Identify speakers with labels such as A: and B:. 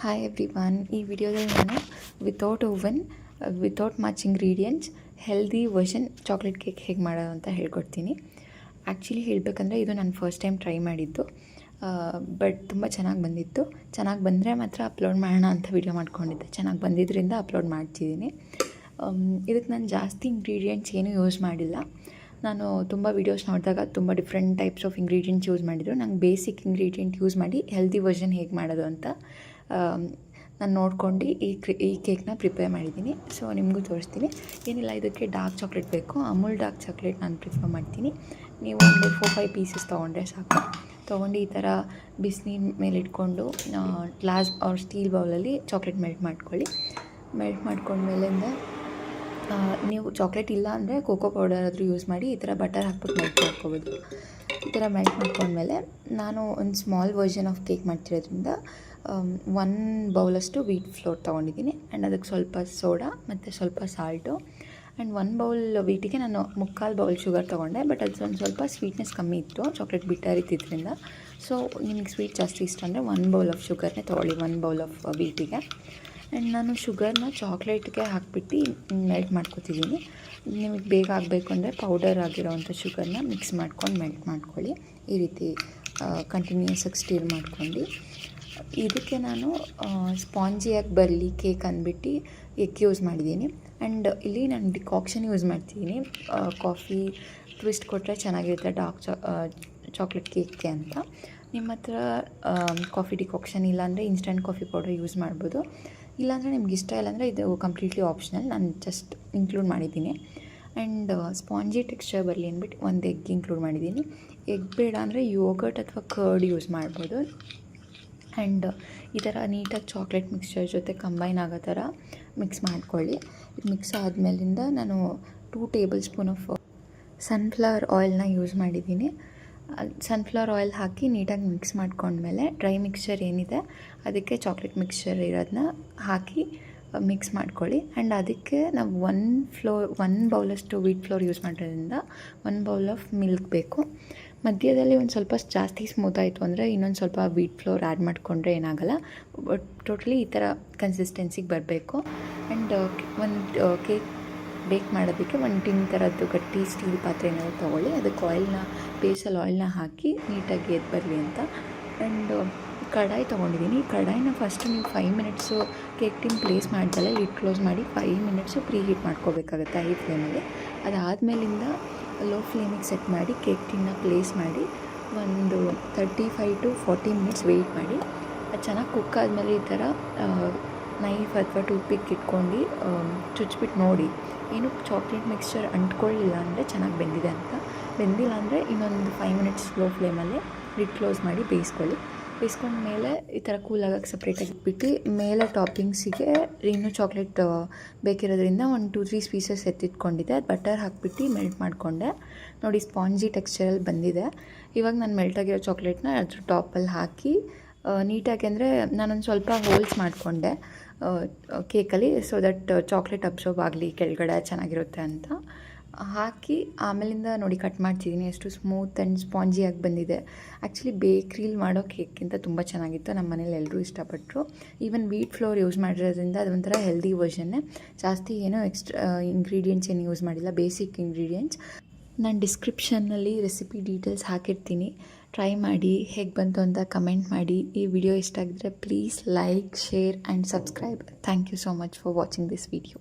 A: Hi everyone. ಈ ವಿಡಿಯೋದಲ್ಲಿ ನಾನು without oven without much ingredients healthy version chocolate cake ಹೇಗೆ ಮಾಡೋದು ಅಂತ ಹೇಳ್ಕೊಡ್ತೀನಿ. ಆ್ಯಕ್ಚುಲಿ ಹೇಳಬೇಕಂದ್ರೆ ಇದು ನಾನು ಫಸ್ಟ್ ಟೈಮ್ ಟ್ರೈ ಮಾಡಿದ್ದು, ಬಟ್ ತುಂಬ ಚೆನ್ನಾಗಿ ಬಂದಿತ್ತು. ಚೆನ್ನಾಗಿ ಬಂದರೆ ಮಾತ್ರ ಅಪ್ಲೋಡ್ ಮಾಡೋಣ ಅಂತ ವಿಡಿಯೋ ಮಾಡ್ಕೊಂಡಿದ್ದೆ. ಚೆನ್ನಾಗಿ ಬಂದಿದ್ದರಿಂದ ಅಪ್ಲೋಡ್ ಮಾಡ್ತಿದ್ದೀನಿ. ಇದಕ್ಕೆ ನಾನು ಜಾಸ್ತಿ ಇಂಗ್ರೀಡಿಯೆಂಟ್ಸ್ ಏನೂ ಯೂಸ್ ಮಾಡಿಲ್ಲ. ನಾನು ತುಂಬ ವೀಡಿಯೋಸ್ ನೋಡಿದಾಗ ತುಂಬ different types of ingredients use ಮಾಡಿದ್ರು. ನಂಗೆ ಬೇಸಿಕ್ ಇಂಗ್ರೀಡಿಯೆಂಟ್ ಯೂಸ್ ಮಾಡಿ ಹೆಲ್ದಿ ವರ್ಷನ್ ಹೇಗೆ ಮಾಡೋದು ಅಂತ ನಾನು ನೋಡ್ಕೊಂಡು ಈ ಕೇಕ್ನ ಪ್ರಿಪೇರ್ ಮಾಡಿದ್ದೀನಿ. ಸೊ ನಿಮಗೂ ತೋರಿಸ್ತೀನಿ. ಏನಿಲ್ಲ, ಇದಕ್ಕೆ ಡಾರ್ಕ್ ಚಾಕ್ಲೇಟ್ ಬೇಕು. ಅಮೂಲ್ ಡಾರ್ಕ್ ಚಾಕ್ಲೇಟ್ ನಾನು ಪ್ರಿಫರ್ ಮಾಡ್ತೀನಿ. ನೀವು ಒಂದು 4-5 ಪೀಸಸ್ ತೊಗೊಂಡ್ರೆ ಸಾಕು. ತೊಗೊಂಡು ಈ ಥರ ಬಿಸಿನೀರು ಮೇಲೆ ಇಟ್ಕೊಂಡು ಗ್ಲಾಸ್ ಆರ್ ಸ್ಟೀಲ್ ಬೌಲಲ್ಲಿ ಚಾಕ್ಲೇಟ್ ಮೆಲ್ಟ್ ಮಾಡ್ಕೊಳ್ಳಿ. ಮೆಲ್ಟ್ ಮಾಡ್ಕೊಂಡ್ಮೇಲಿಂದ ನೀವು ಚಾಕ್ಲೇಟ್ ಇಲ್ಲ ಅಂದರೆ ಕೋಕೋ ಪೌಡರ್ ಆದರೂ ಯೂಸ್ ಮಾಡಿ ಈ ಥರ ಬಟರ್ ಹಾಕ್ಬಿಟ್ಟು ಮೆಲ್ಟ್ ಮಾಡ್ಕೊಬೋದು. ಈ ಥರ ಮೆಲ್ಟ್ ಮಾಡ್ಕೊಂಡ್ಮೇಲೆ ನಾನು ಒಂದು ಸ್ಮಾಲ್ ವರ್ಷನ್ ಆಫ್ ಕೇಕ್ ಮಾಡ್ತಿರೋದ್ರಿಂದ 1 ಬೌಲಷ್ಟು ವೀಟ್ ಫ್ಲೋರ್ ತೊಗೊಂಡಿದ್ದೀನಿ. ಆ್ಯಂಡ್ ಅದಕ್ಕೆ ಸ್ವಲ್ಪ ಸೋಡಾ ಮತ್ತು ಸ್ವಲ್ಪ ಸಾಲ್ಟು. ಆ್ಯಂಡ್ 1 ಬೌಲ್ ವೀಟಿಗೆ ನಾನು 3/4 ಬೌಲ್ ಶುಗರ್ ತೊಗೊಂಡೆ. ಬಟ್ ಅದು ಸ್ವಲ್ಪ ಸ್ವೀಟ್ನೆಸ್ ಕಮ್ಮಿ ಇತ್ತು, ಚಾಕ್ಲೇಟ್ ಬಿಟ್ಟರ್ ಇದ್ದಿದ್ದರಿಂದ. ಸೊ ನಿಮಗೆ ಸ್ವೀಟ್ ಜಾಸ್ತಿ ಇಷ್ಟ ಅಂದರೆ 1 ಬೌಲ್ ಆಫ್ ಶುಗರ್ನೇ ತೊಗೊಳ್ಳಿ 1 ಬೌಲ್ ಆಫ್ ವೀಟಿಗೆ. ಆ್ಯಂಡ್ ನಾನು ಶುಗರ್ನ ಚಾಕ್ಲೇಟ್ಗೆ ಹಾಕ್ಬಿಟ್ಟು ಮೆಲ್ಟ್ ಮಾಡ್ಕೊತಿದ್ದೀನಿ. ನಿಮಗೆ ಬೇಗ ಆಗಬೇಕು ಅಂದರೆ ಪೌಡರ್ ಆಗಿರೋವಂಥ ಶುಗರ್ನ ಮಿಕ್ಸ್ ಮಾಡ್ಕೊಂಡು ಮೆಲ್ಟ್ ಮಾಡ್ಕೊಳ್ಳಿ. ಈ ರೀತಿ ಕಂಟಿನ್ಯೂಸ್ ಆಗಿ ಸ್ಟೀರ್ ಮಾಡ್ಕೊಂಡು ಇದಕ್ಕೆ ನಾನು ಸ್ಪಾಂಜಿಯಾಗಿ ಬರಲಿ ಕೇಕ್ ಅಂದ್ಬಿಟ್ಟು ಎಗ್ ಯೂಸ್ ಮಾಡಿದ್ದೀನಿ. ಆ್ಯಂಡ್ ಇಲ್ಲಿ ನಾನು ಡಿಕಾಕ್ಷನ್ ಯೂಸ್ ಮಾಡ್ತಿದ್ದೀನಿ. ಕಾಫಿ ಟ್ವಿಸ್ಟ್ ಕೊಟ್ಟರೆ ಚೆನ್ನಾಗಿರುತ್ತೆ ಡಾರ್ಕ್ ಚಾಕ್ಲೇಟ್ ಕೇಕ್ಗೆ ಅಂತ. ನಿಮ್ಮ ಹತ್ರ ಕಾಫಿ ಡಿಕಾಕ್ಷನ್ ಇಲ್ಲಾಂದರೆ ಇನ್ಸ್ಟಂಟ್ ಕಾಫಿ ಪೌಡರ್ ಯೂಸ್ ಮಾಡ್ಬೋದು. ಇಲ್ಲಾಂದರೆ ನಿಮ್ಗೆ ಇಷ್ಟ ಇಲ್ಲಾಂದರೆ ಇದು ಕಂಪ್ಲೀಟ್ಲಿ ಆಪ್ಷನಲ್. ನಾನು ಜಸ್ಟ್ ಇನ್ಕ್ಲೂಡ್ ಮಾಡಿದ್ದೀನಿ. ಆ್ಯಂಡ್ ಸ್ಪಾಂಜಿ ಟೆಕ್ಸ್ಚರ್ ಬರಲಿ ಅಂದ್ಬಿಟ್ಟು 1 ಎಗ್ ಇನ್ಕ್ಲೂಡ್ ಮಾಡಿದ್ದೀನಿ. ಎಗ್ ಬೇಡ ಅಂದರೆ ಯೋಗರ್ಟ್ ಅಥವಾ ಕರ್ಡ್ ಯೂಸ್ ಮಾಡ್ಬೋದು. ಆ್ಯಂಡ್ ಈ ಥರ ನೀಟಾಗಿ ಚಾಕ್ಲೇಟ್ ಮಿಕ್ಸ್ಚರ್ ಜೊತೆ ಕಂಬೈನ್ ಆಗೋ ಥರ ಮಿಕ್ಸ್ ಮಾಡ್ಕೊಳ್ಳಿ. ಇದು ಮಿಕ್ಸ್ ಆದಮೇಲಿಂದ ನಾನು 2 ಟೇಬಲ್ ಸ್ಪೂನ್ ಆಫ್ ಸನ್ಫ್ಲವರ್ ಆಯಿಲ್ನ ಯೂಸ್ ಮಾಡಿದ್ದೀನಿ. ಸನ್ಫ್ಲವರ್ ಆಯಿಲ್ ಹಾಕಿ ನೀಟಾಗಿ ಮಿಕ್ಸ್ ಮಾಡ್ಕೊಂಡ್ಮೇಲೆ ಡ್ರೈ ಮಿಕ್ಸ್ಚರ್ ಏನಿದೆ ಅದಕ್ಕೆ ಚಾಕ್ಲೇಟ್ ಮಿಕ್ಸ್ಚರ್ ಇರೋದನ್ನ ಹಾಕಿ ಮಿಕ್ಸ್ ಮಾಡ್ಕೊಳ್ಳಿ. ಆ್ಯಂಡ್ ಅದಕ್ಕೆ ನಾವು 1 ಬೌಲಷ್ಟು ವೀಟ್ ಫ್ಲೋರ್ ಯೂಸ್ ಮಾಡೋದ್ರಿಂದ 1 ಬೌಲ್ ಆಫ್ ಮಿಲ್ಕ್ ಬೇಕು. ಮಧ್ಯದಲ್ಲಿ ಒಂದು ಸ್ವಲ್ಪ ಜಾಸ್ತಿ ಸ್ಮೂತ್ ಆಯಿತು ಅಂದರೆ ಇನ್ನೊಂದು ಸ್ವಲ್ಪ ವೀಟ್ ಫ್ಲೋರ್ ಆ್ಯಡ್ ಮಾಡಿಕೊಂಡ್ರೆ ಏನಾಗಲ್ಲ. ಬಟ್ ಟೋಟಲಿ ಈ ಥರ ಕನ್ಸಿಸ್ಟೆನ್ಸಿಗೆ ಬರಬೇಕು. ಆ್ಯಂಡ್ ಒಂದು ಕೇಕ್ ಬೇಕ್ ಮಾಡೋದಕ್ಕೆ ಒಂದು ಟಿನ್ ಥರದ್ದು ಗಟ್ಟಿ ಸ್ಟೀಲ್ ಪಾತ್ರೆ ಏನಾದರೂ ತೊಗೊಳ್ಳಿ. ಅದಕ್ಕೆ ಬೇಸಲ್ಲಿ ಆಯಿಲ್ನ ಹಾಕಿ ನೀಟಾಗಿ ಎದ್ದು ಬರಲಿ ಅಂತ. ಆ್ಯಂಡ್ ಕಡಾಯಿ ತೊಗೊಂಡಿದ್ದೀನಿ. ಈ ಕಡಾಯಿನ ಫಸ್ಟ್ ನೀವು 5 ಮಿನಿಟ್ಸು ಕೇಕ್ ಟಿನ್ ಪ್ಲೇಸ್ ಮಾಡ್ದಲ್ಲ ಲಿಡ್ ಕ್ಲೋಸ್ ಮಾಡಿ 5 ಮಿನಿಟ್ಸು ಪ್ರೀ ಹೀಟ್ ಮಾಡ್ಕೋಬೇಕಾಗುತ್ತೆ ಹೈ ಫ್ಲೇಮಲ್ಲಿ. ಅದಾದಮೇಲಿಂದ ಲೋ ಫ್ಲೇಮಿಗೆ ಸೆಟ್ ಮಾಡಿ ಕೇಕ್ ಟಿನ್ನ ಪ್ಲೇಸ್ ಮಾಡಿ ಒಂದು 35 to 40 ಮಿನಿಟ್ಸ್ ವೆಯ್ಟ್ ಮಾಡಿ. ಅದು ಚೆನ್ನಾಗಿ ಕುಕ್ ಆದಮೇಲೆ ಈ ಥರ ನೈಫ್ ಅಥವಾ ಟೂತ್ಪಿಕ್ ಇಟ್ಕೊಂಡು ಚುಚ್ಚಿಬಿಟ್ಟು ನೋಡಿ. ಏನು ಚಾಕ್ಲೇಟ್ ಮಿಕ್ಸ್ಚರ್ ಅಂಟ್ಕೊಳ್ಳಿಲ್ಲ ಅಂದರೆ ಚೆನ್ನಾಗಿ ಬೆಂದಿದೆ ಅಂತ. ಬೆಂದಿಲ್ಲ ಅಂದರೆ ಇನ್ನೊಂದು 5 ಮಿನಿಟ್ಸ್ ಸ್ಲೋ ಫ್ಲೇಮಲ್ಲೇ ಲಿಡ್ ಕ್ಲೋಸ್ ಮಾಡಿ ಬೇಯಿಸ್ಕೊಂಡ್ಮೇಲೆ ಈ ಥರ ಕೂಲಾಗಕ್ಕೆ ಸಪ್ರೇಟಾಗಿ ಇಟ್ಬಿಟ್ಟು ಮೇಲೆ ಟಾಪಿಂಗ್ಸಿಗೆ ಇನ್ನೂ ಚಾಕ್ಲೇಟ್ ಬೇಕಿರೋದ್ರಿಂದ ಒಂದು 2-3 ಪೀಸಸ್ ಎತ್ತಿಟ್ಕೊಂಡಿದ್ದೆ. ಅದು ಬಟರ್ ಹಾಕ್ಬಿಟ್ಟು ಮೆಲ್ಟ್ ಮಾಡಿಕೊಂಡೆ. ನೋಡಿ ಸ್ಪಾಂಜಿ ಟೆಕ್ಸ್ಚರಲ್ಲಿ ಬಂದಿದೆ. ಇವಾಗ ನಾನು ಮೆಲ್ಟಾಗಿರೋ ಚಾಕ್ಲೇಟ್ನ ಅದ್ರ ಟಾಪಲ್ಲಿ ಹಾಕಿ ನೀಟಾಗಿ, ಅಂದರೆ ನಾನೊಂದು ಸ್ವಲ್ಪ ಹೋಲ್ಸ್ ಮಾಡಿಕೊಂಡೆ ಕೇಕಲ್ಲಿ, ಸೊ ದಟ್ ಚಾಕ್ಲೇಟ್ ಅಬ್ಸರ್ವ್ ಆಗಲಿ ಕೆಳಗಡೆ ಚೆನ್ನಾಗಿರುತ್ತೆ ಅಂತ ಹಾಕಿ ಆಮೇಲಿಂದ ನೋಡಿ ಕಟ್ ಮಾಡ್ತಿದ್ದೀನಿ. ಎಷ್ಟು ಸ್ಮೂತ್ ಆ್ಯಂಡ್ ಸ್ಪಾಂಜಿಯಾಗಿ ಬಂದಿದೆ. ಆ್ಯಕ್ಚುಲಿ ಬೇಕ್ರಿಲಿ ಮಾಡೋ ಕೇಕ್ಗಿಂತ ತುಂಬ ಚೆನ್ನಾಗಿತ್ತು. ನಮ್ಮ ಮನೇಲಿ ಎಲ್ಲರೂ ಇಷ್ಟಪಟ್ಟರು. ಈವನ್ ವೀಟ್ ಫ್ಲೋರ್ ಯೂಸ್ ಮಾಡಿರೋದ್ರಿಂದ ಅದೊಂಥರ ಹೆಲ್ದಿ ವರ್ಷನ್ನೇ. ಜಾಸ್ತಿ ಏನೋ ಎಕ್ಸ್ಟ್ರಾ ಇಂಗ್ರೀಡಿಯೆಂಟ್ಸ್ ಏನು ಯೂಸ್ ಮಾಡಿಲ್ಲ, ಬೇಸಿಕ್ ಇಂಗ್ರೀಡಿಯೆಂಟ್ಸ್. ನಾನು ಡಿಸ್ಕ್ರಿಪ್ಷನ್ನಲ್ಲಿ ರೆಸಿಪಿ ಡೀಟೇಲ್ಸ್ ಹಾಕಿರ್ತೀನಿ. ಟ್ರೈ ಮಾಡಿ, ಹೇಗೆ ಬಂತು ಅಂತ ಕಮೆಂಟ್ ಮಾಡಿ. ಈ ವಿಡಿಯೋ ಇಷ್ಟ ಆಗಿದ್ರೆ please like, share and subscribe. Thank you so much for watching this video.